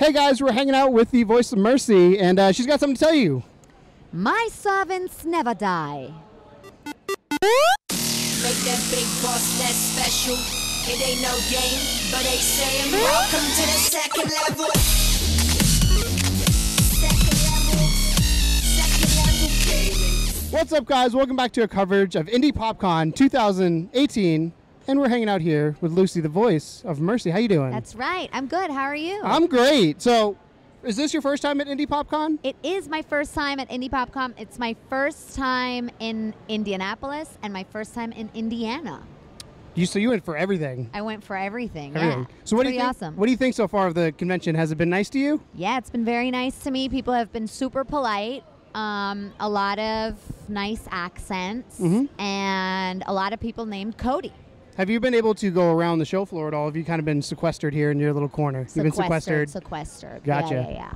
Hey guys, we're hanging out with the voice of Mercy, and she's got something to tell you. My servants never die. Make that big boss that special. It ain't no game, but they saying welcome to the second level. Second level gaming. What's up, guys? Welcome back to a coverage of Indy Popcon 2018, and we're hanging out here with Lucy, the voice of Mercy. How you doing? That's right. I'm good. How are you? I'm great. So, is this your first time at Indy Popcon? It is my first time at Indy Popcon. It's my first time in Indianapolis and my first time in Indiana. So you went for everything. I went for everything. Everything. Yeah. So what do you think? Awesome. What do you think so far of the convention? Has it been nice to you? Yeah, it's been very nice to me. People have been super polite. A lot of nice accents, and a lot of people named Cody. Have you been able to go around the show floor at all? Have you kind of been sequestered here in your little corner? You've been sequestered. Sequestered. Gotcha. Yeah.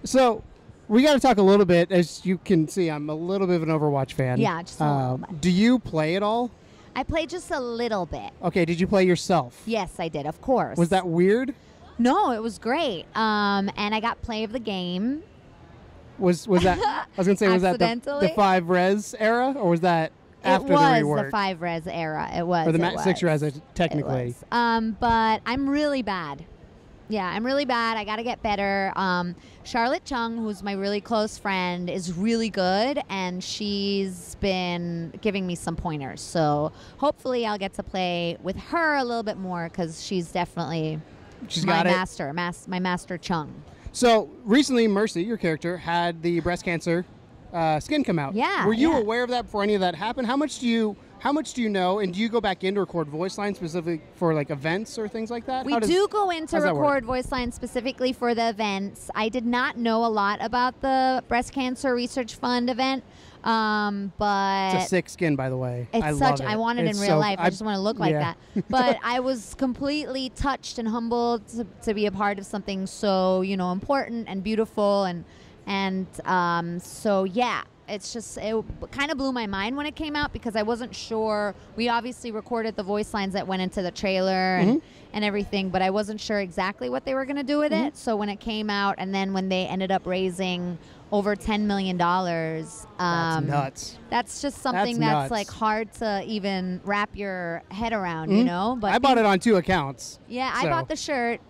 So, we got to talk a little bit. As you can see, I'm a little bit of an OverWatch fan. Yeah, just a little bit. Do you play at all? I played just a little bit. Okay, did you play yourself? Yes, I did, of course. Was that weird? No, it was great. And I got play of the game. Was that, I was going to say, was that the 5 res era, or was that after the rework? It was the 5 res era. It was. Or the 6 res, technically. But I'm really bad. Yeah, I'm really bad. I got to get better. Charlotte Chung, who's my really close friend, is really good, and she's been giving me some pointers. So hopefully I'll get to play with her a little bit more, because she's definitely my master Chung. So recently, Mercy, your character, had the breast cancer skin come out. Yeah. Were you aware of that before any of that happened? How much do you know, and do you go back in to record voice lines specifically for like events or things like that? We do go in to record voice lines specifically for the events. I did not know a lot about the Breast Cancer Research Fund event, but it's a sick skin, by the way. I want it in real life. I just want to look like that. But I was completely touched and humbled to be a part of something so important and beautiful, and so yeah. It kind of blew my mind when it came out, because I wasn't sure. We obviously recorded the voice lines that went into the trailer and everything, but I wasn't sure exactly what they were going to do with it. So when it came out, and then when they ended up raising over $10 million, that's nuts. That's just something that's like hard to even wrap your head around, But I bought it on 2 accounts. Yeah, I bought the shirt.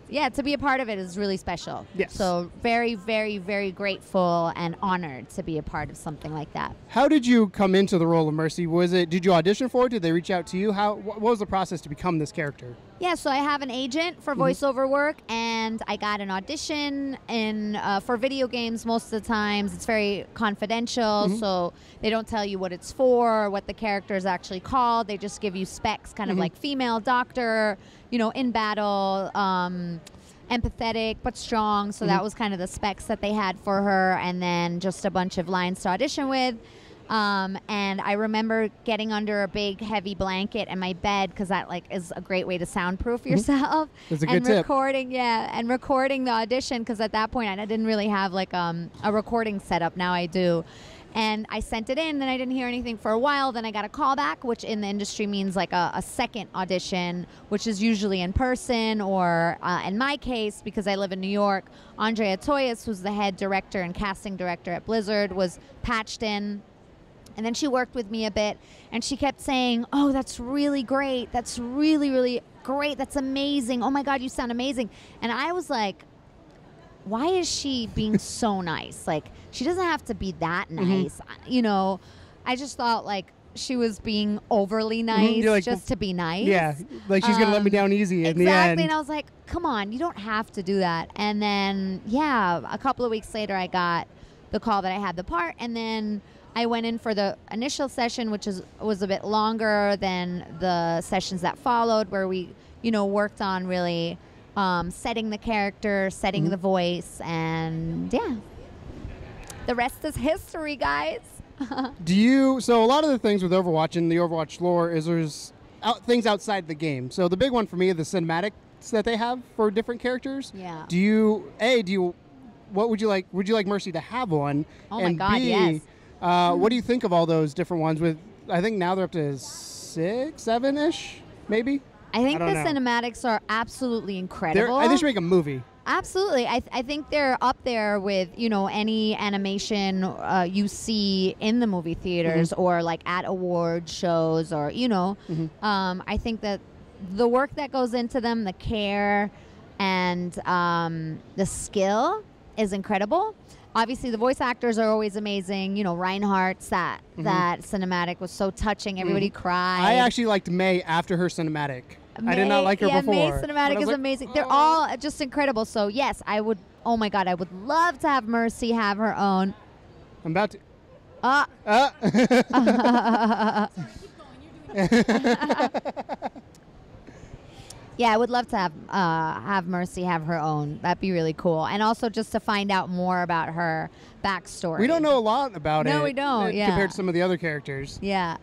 Yeah, to be a part of it is really special. Yes. So very, very, very grateful and honored to be a part of something like that. How did you come into the role of Mercy? Did you audition for it? Did they reach out to you? What was the process to become this character? Yeah, so I have an agent for voiceover work, and I got an audition for video games. Most of the times it's very confidential, so they don't tell you what it's for or what the character is actually called. They just give you specs, kind of like female doctor, in battle, empathetic but strong. So that was kind of the specs that they had for her, and then just a bunch of lines to audition with. And I remember getting under a big heavy blanket in my bed, because that is a great way to soundproof yourself. That's a good tip. Recording the audition, because at that point I didn't really have a recording setup. Now I do. And I sent it in, then I didn't hear anything for a while. Then I got a call back, which in the industry means a second audition, which is usually in person, or in my case, because I live in New York, Andrea Toyas, who's the head director and casting director at Blizzard, was patched in. And then she worked with me a bit, and she kept saying, "Oh, that's really great. That's really, really great. That's amazing. Oh my God, you sound amazing." And I was like, why is she being so nice? She doesn't have to be that nice. I just thought she was being overly nice just to be nice. Yeah, she's going to let me down easy in the end. Exactly, and I was like, come on, you don't have to do that. And then, a couple of weeks later, I got the call that I had the part, and then I went in for the initial session, which was a bit longer than the sessions that followed, where we, worked on really setting the character, setting the voice, and the rest is history, guys. So a lot of the things with Overwatch and the Overwatch lore is there's things outside the game. So the big one for me are the cinematics that they have for different characters. Yeah. What would you like? Would you like Mercy to have one? Oh my God, yes. What do you think of all those different ones? I think now they're up to 6, 7-ish, maybe. I think the cinematics are absolutely incredible. I think they should make a movie. Absolutely. I think they're up there with, any animation you see in the movie theaters or like at award shows or, I think that the work that goes into them, the care and the skill is incredible. Obviously, the voice actors are always amazing. Reinhardt's that cinematic was so touching. Everybody cried. I actually liked May after her cinematic. I did not like her before. May's cinematic is amazing. They're all just incredible. So, yes, I would, oh my God, I would love to have Mercy have her own. I'm about to. Yeah, I would love to have Mercy have her own. That'd be really cool. And also just to find out more about her backstory. We don't know a lot about it. No, we don't, compared to some of the other characters. Yeah.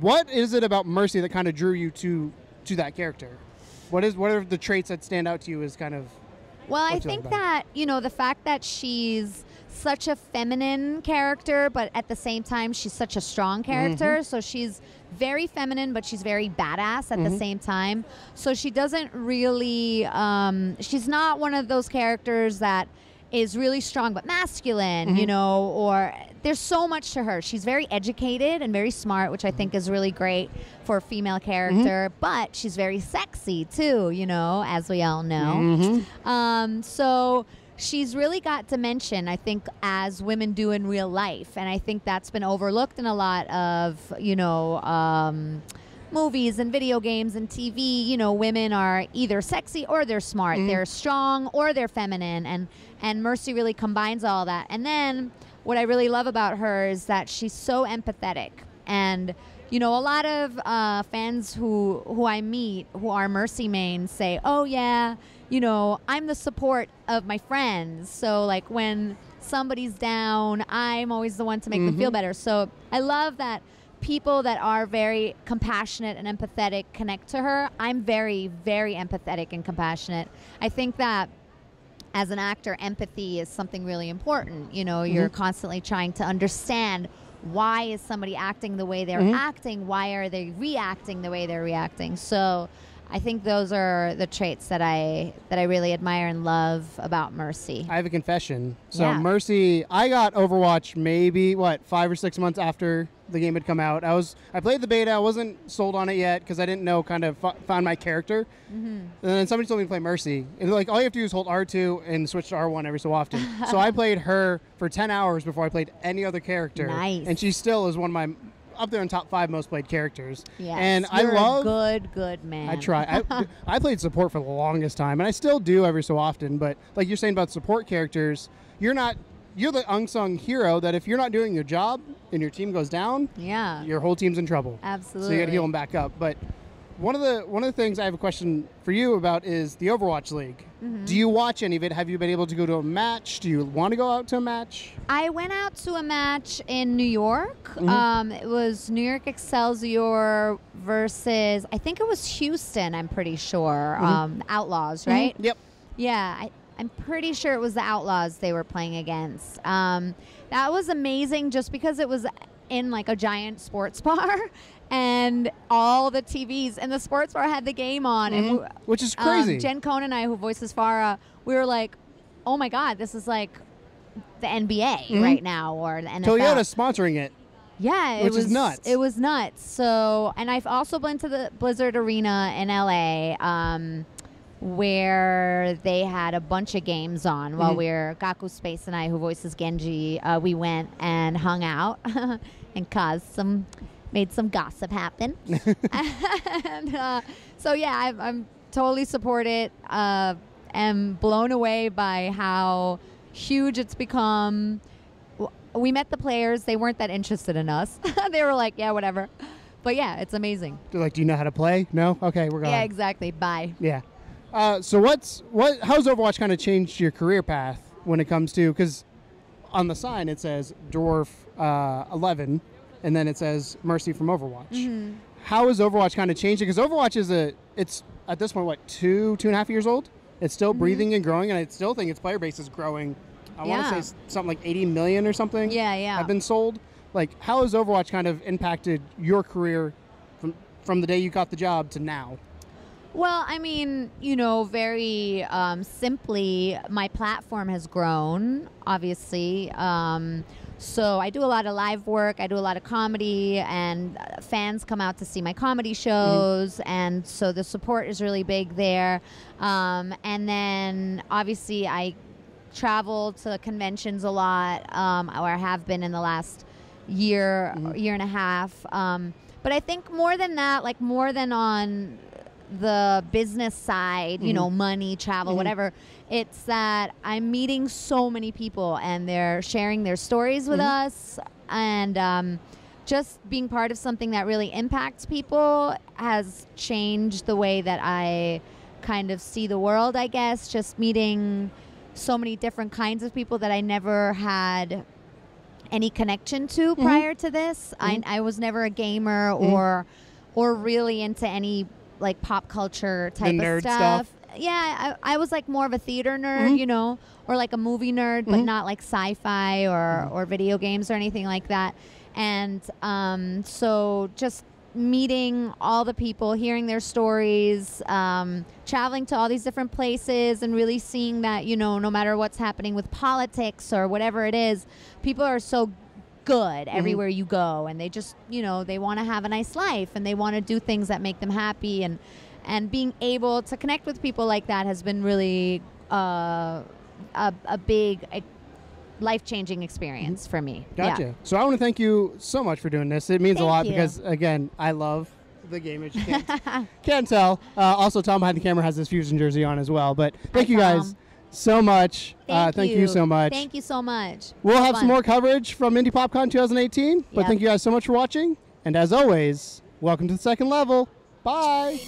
What is it about Mercy that kind of drew you to that character? What are the traits that stand out to you as kind of... Well, I think that, the fact that she's such a feminine character, but at the same time, she's such a strong character. So she's very feminine, but she's very badass at the same time. So she doesn't really... she's not one of those characters that is really strong but masculine, or... There's so much to her. She's very educated and very smart, which I think is really great for a female character. But she's very sexy, too, as we all know. So she's really got dimension, I think, as women do in real life. And I think that's been overlooked in a lot of, movies and video games and TV. Women are either sexy or they're smart. They're strong or they're feminine. And Mercy really combines all that. And then... what I really love about her is that she's so empathetic. And, a lot of fans who I meet who are Mercy mains say, oh, yeah, I'm the support of my friends. So, like, when somebody's down, I'm always the one to make them feel better. So I love that people that are very compassionate and empathetic connect to her. I'm very, very empathetic and compassionate. I think that as an actor, empathy is something really important. You're constantly trying to understand why is somebody acting the way they're acting? Why are they reacting the way they're reacting? So I think those are the traits that I really admire and love about Mercy. I have a confession. So Mercy, I got Overwatch maybe 5 or 6 months after the game had come out. I played the beta. I wasn't sold on it yet because I didn't know found my character. And then somebody told me to play Mercy. And like all you have to do is hold R2 and switch to R1 every so often. So I played her for 10 hours before I played any other character. Nice. And she still is one of my up there in top 5 most played characters. Yes, and you're I love a good man. I try. I played support for the longest time, and I still do every so often. But like you're saying about support characters, you're the unsung hero that if you're not doing your job and your team goes down, your whole team's in trouble. Absolutely. So you got to heal them back up. But one of the things I have a question for you about is the Overwatch League. Do you watch any of it? Have you been able to go to a match? Do you want to go out to a match? I went out to a match in New York. It was New York Excelsior versus, I think it was Houston, I'm pretty sure. Outlaws, right? Yep. Yeah, I'm pretty sure it was the Outlaws they were playing against. That was amazing just because it was in like a giant sports bar. And all the TVs and the sports bar had the game on. And which is crazy. Jen Cohn and I, who voices Farah, we were like, oh my God, this is like the NBA right now or the NFL. Toyota's sponsoring it. Yeah. Which is nuts. It was nuts. So, and I've also been to the Blizzard Arena in LA where they had a bunch of games on while Gaku Space and I, who voices Genji, we went and hung out and made some gossip happen. And, so, yeah, I'm totally support it. Am blown away by how huge it's become. We met the players. They weren't that interested in us. They were like, yeah, whatever. But, yeah, it's amazing. They're like, do you know how to play? No? Okay, we're going. Yeah, exactly. Bye. Yeah. So how's Overwatch kind of changed your career path when it comes to, because on the sign it says Dwarf 11, and then it says Mercy from Overwatch. How has Overwatch kind of changed it? Because Overwatch it's at this point, 2.5 years old? It's still breathing and growing, and I still think its player base is growing. I want to say something like 80 million or something. Yeah. Have been sold. Like, how has Overwatch kind of impacted your career from the day you got the job to now? Well, I mean, very simply, my platform has grown, obviously. So I do a lot of live work. I do a lot of comedy, and fans come out to see my comedy shows, and so the support is really big there. And then, obviously, I travel to conventions a lot, or I have been in the last year and a half. But I think more than that, like more than on the business side, money, travel, whatever, it's that I'm meeting so many people and they're sharing their stories with us, and just being part of something that really impacts people has changed the way that I kind of see the world, I guess. Just meeting so many different kinds of people that I never had any connection to prior to this. I was never a gamer or really into any like pop culture type of stuff. Yeah, I was like more of a theater nerd, or like a movie nerd, but not like sci-fi or video games or anything like that. And so just meeting all the people, hearing their stories, traveling to all these different places, and really seeing that, no matter what's happening with politics or whatever it is, people are so good everywhere you go, and they just, they want to have a nice life, and they want to do things that make them happy, and being able to connect with people like that has been really a big life-changing experience for me. Gotcha. Yeah. So I want to thank you so much for doing this. It means a lot you. because, again, I love the game, as you can't tell. Also, Tom behind the camera has this Fusion jersey on as well. But thank you guys so much. Thank you so much. Thank you so much. We'll have some more coverage from Indy Popcon 2018. But thank you guys so much for watching. And as always, welcome to the second level. Bye.